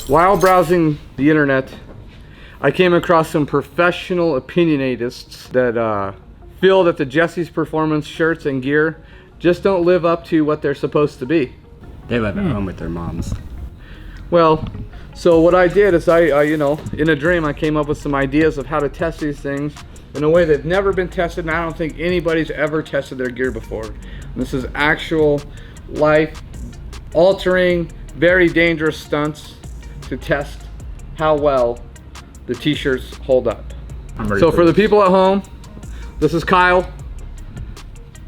While browsing the internet, I came across some professional opinionists that feel that the Jessie's Performance shirts and gear just don't live up to what they're supposed to be. They live at home with their moms. Well, so what I did is I you know, in a dream I came up with some ideas of how to test these things in a way that's never been tested, and I don't think anybody's ever tested their gear before. And this is actual life-altering, very dangerous stunts to test how well the t-shirts hold up. So for the people at home, this is Kyle.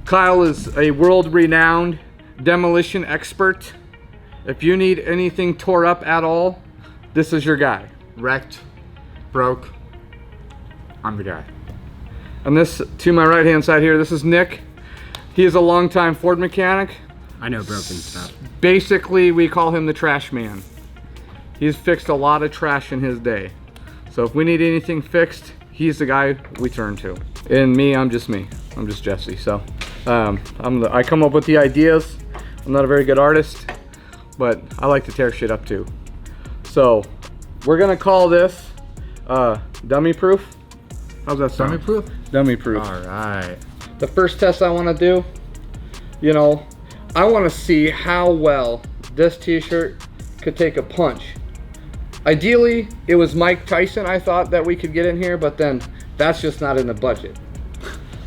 Kyle is a world-renowned demolition expert. If you need anything tore up at all, this is your guy. Wrecked, broke, I'm the guy. And this, to my right hand side here, this is Nick. He is a longtime Ford mechanic. I know broken stuff. Basically, we call him the trash man. He's fixed a lot of trash in his day. So if we need anything fixed, he's the guy we turn to. And me, I'm just Jesse. So I come up with the ideas. I'm not a very good artist, but I like to tear shit up too. So we're gonna call this dummy proof. How's that sound? Dummy proof? Dummy proof. All right. The first test I want to do, you know, I want to see how well this t-shirt could take a punch. Ideally, it was Mike Tyson I thought that we could get in here, but then that's just not in the budget.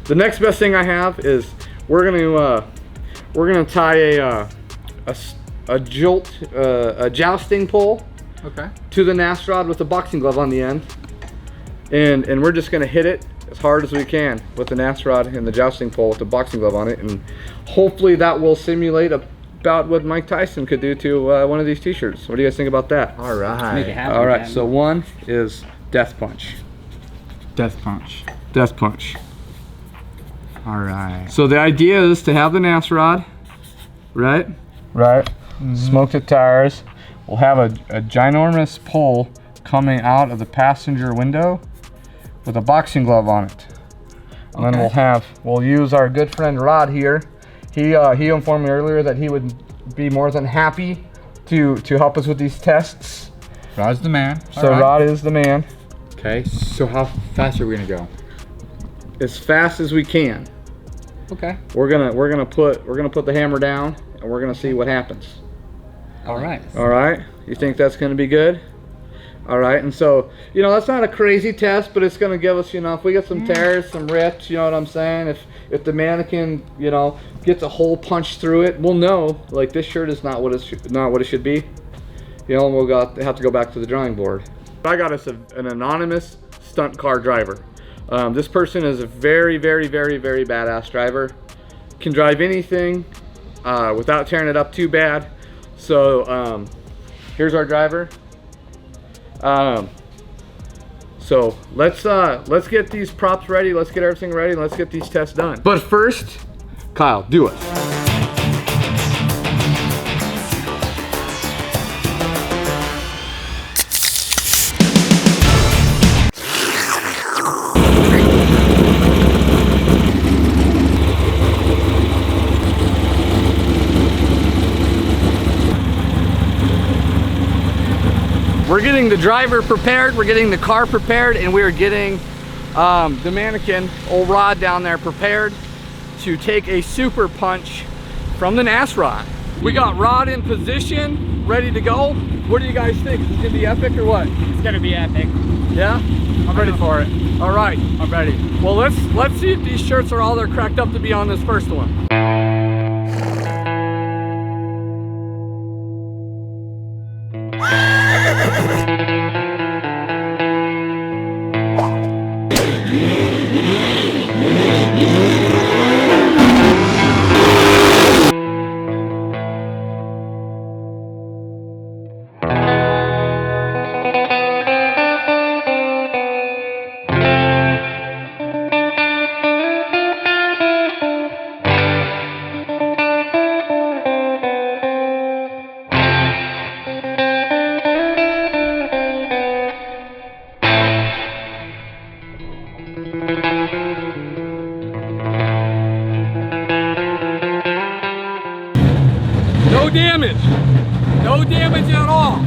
The next best thing I have is we're gonna tie a Jolt a jousting pole, Okay. to the NAS rod with a boxing glove on the end, and we're just gonna hit it as hard as we can with the NAS rod and the jousting pole with the boxing glove on it, and hopefully that will simulate about what Mike Tyson could do to one of these t-shirts. What do you guys think about that? All right. Make it happen. All right, so one is death punch. Death punch. Death punch. All right. So the idea is to have the NAS rod, right? Right. Smoke the tires. We'll have a ginormous pole coming out of the passenger window with a boxing glove on it. And then we'll use our good friend Rod here. He informed me earlier that he would be more than happy to help us with these tests. Rod's the man. So All right. Rod is the man. Okay, so how fast are we gonna go? As fast as we can. Okay. We're gonna put the hammer down and we're gonna see what happens. All right. All right. You think that's gonna be good? All right. And so, you know, that's not a crazy test, but it's gonna give us, you know, if we get some tears, some rips, you know what I'm saying? If the mannequin, you know, gets a hole punched through it, we'll know like this shirt is not what it should be. You know, and we'll have to go back to the drawing board. I got us an anonymous stunt car driver. This person is a very, very, very, very badass driver. Can drive anything without tearing it up too bad. So here's our driver. So let's get these props ready. Let's get everything ready. And let's get these tests done. But first, Kyle, do it. We're getting the driver prepared, we're getting the car prepared, and we are getting the mannequin, old Rod down there, prepared to take a super punch from the NAS rod. We got Rod in position, ready to go. What do you guys think? Is this gonna be epic or what? It's gonna be epic. Yeah? I'm ready for it. All right. I'm ready. Well, let's see if these shirts are all they're cracked up to be on this first one. No damage at all.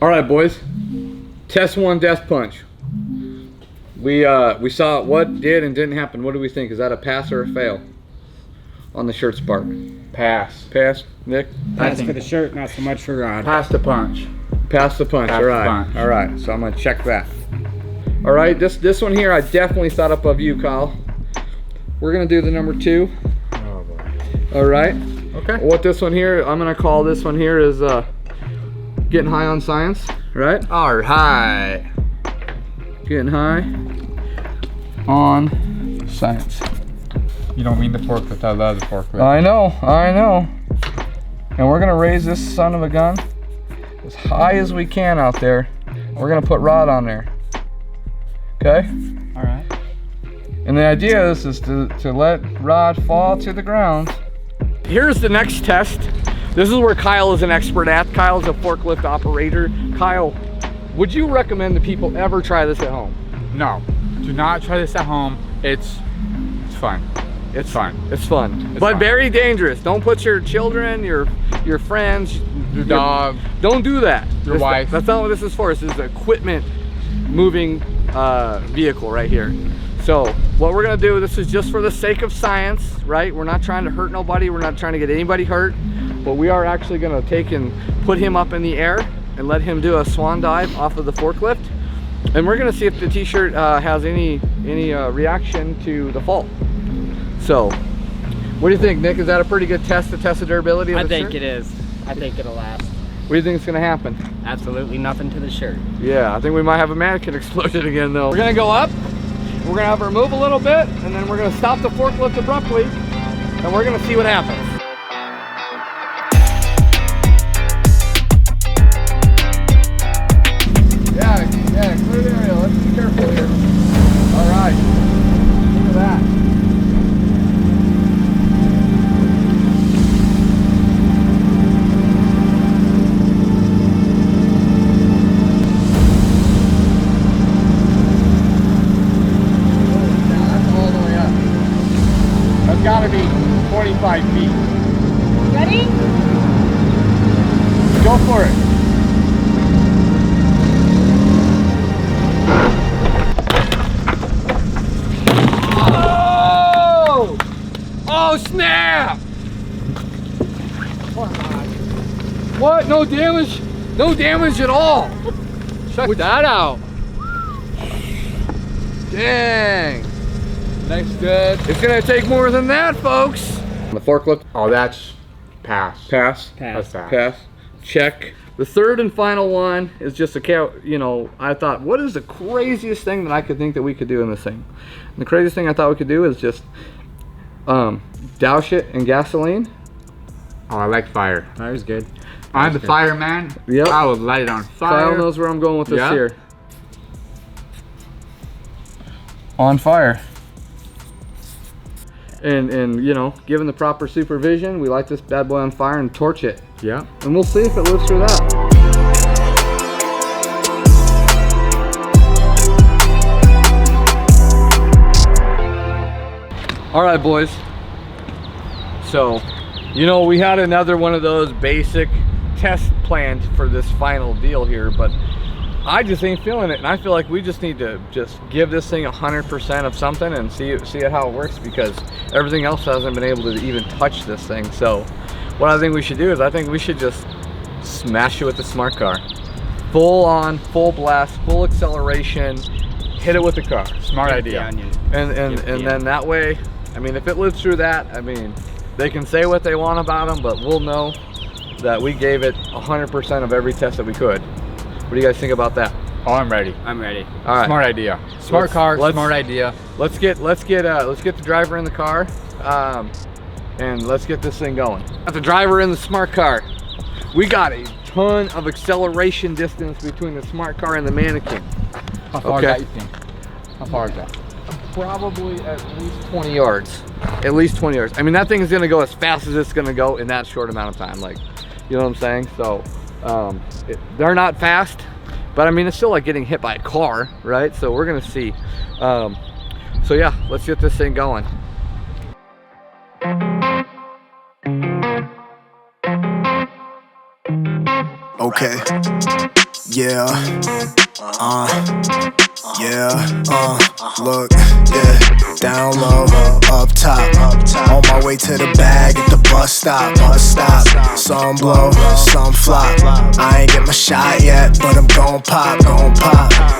All right, boys. Test 1 death punch. We saw what did and didn't happen. What do we think? Is that a pass or a fail on the shirt spark? Pass. Pass, Nick? Pass for the shirt, not so much for Rod. Pass the punch. Pass the punch. Pass All the right. punch. All right. So I'm gonna check that. All right. This one here, I definitely thought up of you, Kyle. We're gonna do the number 2. Oh boy. All right. Okay. What this one here, I'm gonna call this one here is getting high on science, right? All right. Getting high on science. You don't mean the forklift. I love the forklift. I know. And we're gonna raise this son of a gun as high as we can out there. We're gonna put Rod on there. Okay? All right. And the idea is to let Rod fall to the ground. Here's the next test. This is where Kyle is an expert at. Kyle's a forklift operator. Kyle, would you recommend that people ever try this at home? No. Do not try this at home. It's fun. It's fun. It's fun, It's but fun. very dangerous. Don't put your children, your friends, Your dog. Don't do that. Your wife. That's not what this is for. This is an equipment moving vehicle right here. So what we're gonna do, this is just for the sake of science, right? We're not trying to hurt nobody. We're not trying to get anybody hurt, but we are actually gonna take and put him up in the air and let him do a swan dive off of the forklift. And we're gonna see if the t-shirt has any reaction to the fall. So, what do you think, Nick? Is that a pretty good test to test the durability of I the think shirt? it is. I think it'll last. What do you think is gonna happen? Absolutely nothing to the shirt. Yeah, I think we might have a mannequin explosion again though. We're gonna go up, we're gonna have her move a little bit, and then we're gonna stop the forklift abruptly, and we're gonna see what happens. Yeah, clear the area. Let's be careful here. All right, look at that. That's all the way up. That's gotta be 45 feet. Ready? Go for it. Oh! Oh snap! What? No damage? No damage at all. Check that out. Dang. Nice, good. It's gonna take more than that, folks. The forklift. Oh, that's pass. Pass. That's pass. Pass. Check. The third and final one is just I thought, what is the craziest thing that I could think that we could do in this thing? And the craziest thing I thought we could do is just douse it in gasoline. Oh, I like fire. Fire's good. I'm the fireman. Yep. I will light it on fire. Kyle knows where I'm going with this Yeah. here. On fire. And given the proper supervision, we light this bad boy on fire and torch it. Yeah. And we'll see if it lives through that. All right, boys. So, we had another one of those basic test planned for this final deal here, but I just ain't feeling it, and I feel like we just need to just give this thing 100% of something and see how it works, because everything else hasn't been able to even touch this thing. So what I think we should do is I think we should just smash it with the smart car. Full on, full blast, full acceleration, hit it with the car. Smart Get idea. the onion. And then that way, if it lives through that, they can say what they want about them, but we'll know that we gave it 100% of every test that we could. What do you guys think about that? Oh, I'm ready. I'm ready. All right. Smart idea. Smart car, smart idea. Let's get the driver in the car, and let's get this thing going. Got the driver in the smart car. We got a ton of acceleration distance between the smart car and the mannequin. How far Okay. is that, you think? How far is that? Probably at least 20 yards. At least 20 yards. That thing is gonna go as fast as it's gonna go in that short amount of time. You know what I'm saying? So, they're not fast, but it's still like getting hit by a car, right? So we're gonna see. So yeah, let's get this thing going. Okay. Yeah, look, yeah, down low, up top, on my way to the bag at the bus stop, some blow, some flop, I ain't get my shot yet, but I'm gon' pop,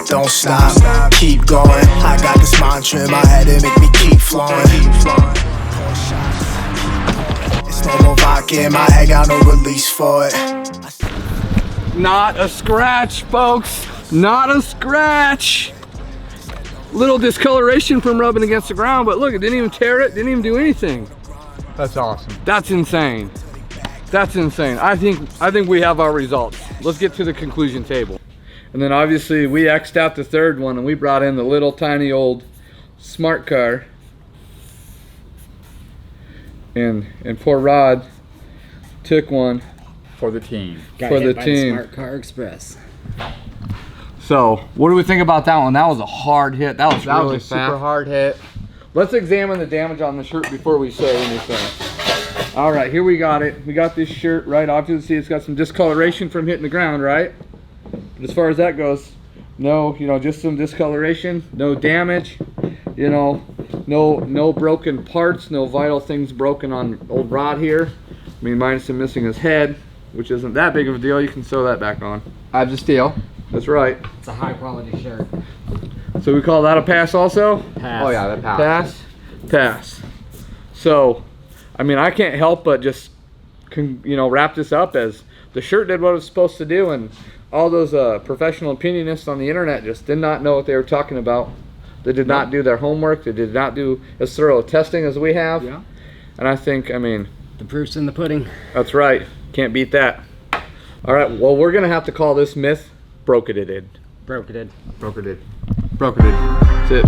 don't stop, keep going, I got this mantra in my head and make me keep flowing, it's no more vodka in my head, got no release for it. Not a scratch, folks. Not a scratch. Little discoloration from rubbing against the ground, but look, it didn't even tear it, didn't even do anything. That's awesome. That's insane. That's insane. I think we have our results. Let's get to the conclusion table. And then obviously we X'd out the third one and we brought in the little tiny old smart car. And poor Rod took one For the team. Got for hit the by team. Smart Car Express. So, what do we think about that one? That was a hard hit. That was That really was a super fast. hard hit. Let's examine the damage on the shirt before we say anything. All right, here we got it. We got this shirt, right? Obviously, it's got some discoloration from hitting the ground, right? But as far as that goes, no, you know, just some discoloration, no damage, you know, no broken parts, no vital things broken on old Rod here. I mean, minus him missing his head, which isn't that big of a deal. You can sew that back on. I have the steel. That's right. It's a high quality shirt. So we call that a pass also? Pass. Oh yeah, that passed. Pass. So, I mean, I can't help but just, you know, wrap this up as the shirt did what it was supposed to do, and all those professional opinionists on the internet just did not know what they were talking about. They did not do their homework. They did not do as thorough testing as we have. Yeah. And I think, I mean, The proof's in the pudding. that's right. Can't beat that. All right, well, we're going to have to call this myth broketed. Broke it. Brokered it. Brokered it. That's it.